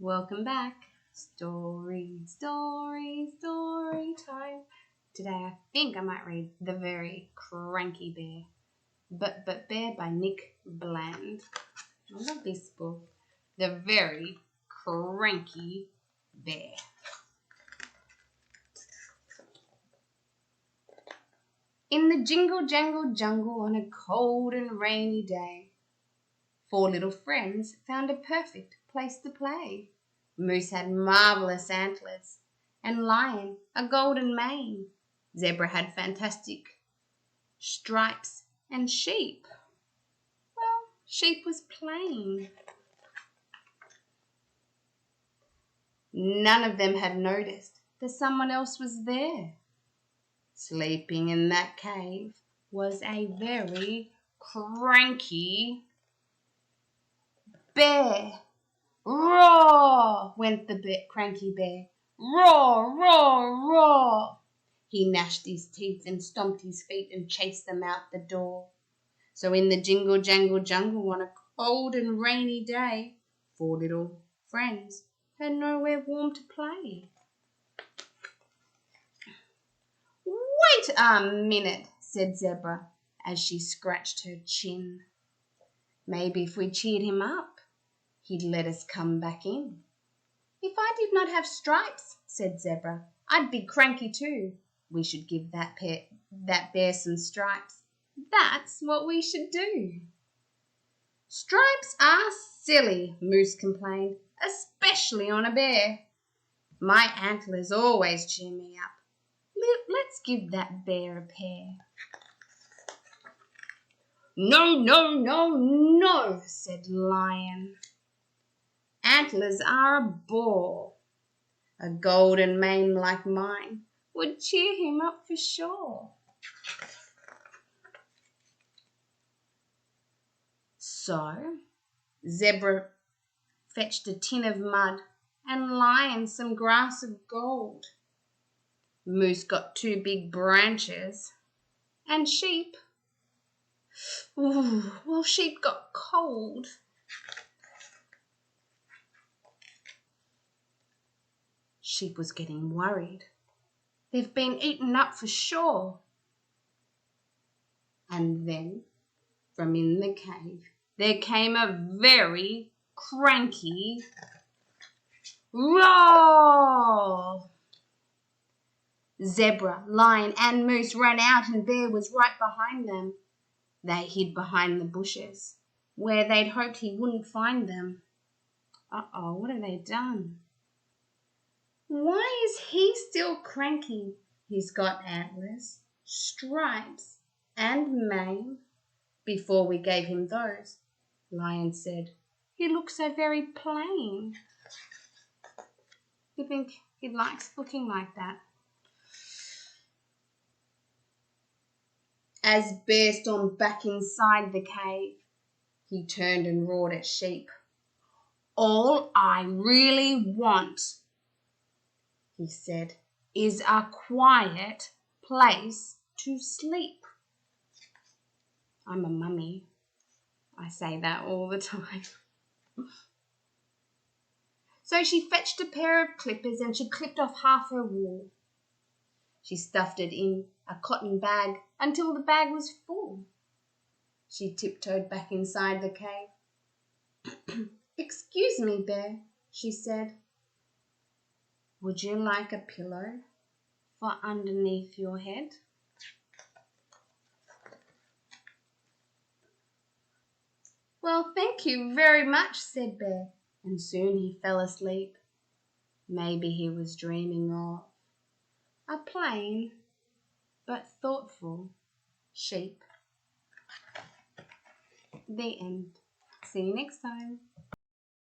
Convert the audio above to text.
Welcome back. Story time. Today I think I might read The Very Cranky Bear. But Bear by Nick Bland. I love this book. The Very Cranky Bear. In the jingle jangle jungle on a cold and rainy day, 4 little friends found a perfect place to play. Moose had marvellous antlers, and Lion a golden mane. Zebra had fantastic stripes, and Sheep, well, Sheep was plain. None of them had noticed that someone else was there. Sleeping in that cave was a very cranky bear. Roar, went the cranky bear. Roar, roar, roar. He gnashed his teeth and stomped his feet and chased them out the door. So in the jingle jangle jungle on a cold and rainy day, 4 little friends had nowhere warm to play. Wait a minute, said Zebra as she scratched her chin. Maybe if we cheered him up, he'd let us come back in. If I did not have stripes, said Zebra, I'd be cranky too. We should give that bear some stripes. That's what we should do. Stripes are silly, Moose complained, especially on a bear. My antlers always cheer me up. Let's give that bear a pair. No, no, no, no, said Lion. Antlers are a bore. A golden mane like mine would cheer him up for sure. So Zebra fetched a tin of mud and Lion some grass of gold. Moose got 2 big branches and Sheep, Sheep got cold. Sheep was getting worried. They've been eaten up for sure. And then, from in the cave, there came a very cranky roar. Zebra, Lion, and Moose ran out and Bear was right behind them. They hid behind the bushes, where they'd hoped he wouldn't find them. Uh-oh, what have they done? Why is he still cranky? He's got antlers, stripes, and mane. Before we gave him those, Lion said, he looks so very plain. You think he likes looking like that? As Bear stormed back inside the cave, he turned and roared at Sheep. All I really want, he said, is a quiet place to sleep. I'm a mummy. I say that all the time. So she fetched a pair of clippers and she clipped off half her wool. She stuffed it in a cotton bag until the bag was full. She tiptoed back inside the cave. Excuse me, Bear, she said. Would you like a pillow for underneath your head? Well, thank you very much, said Bear, and soon he fell asleep. Maybe he was dreaming of a plain but thoughtful sheep. The end. See you next time.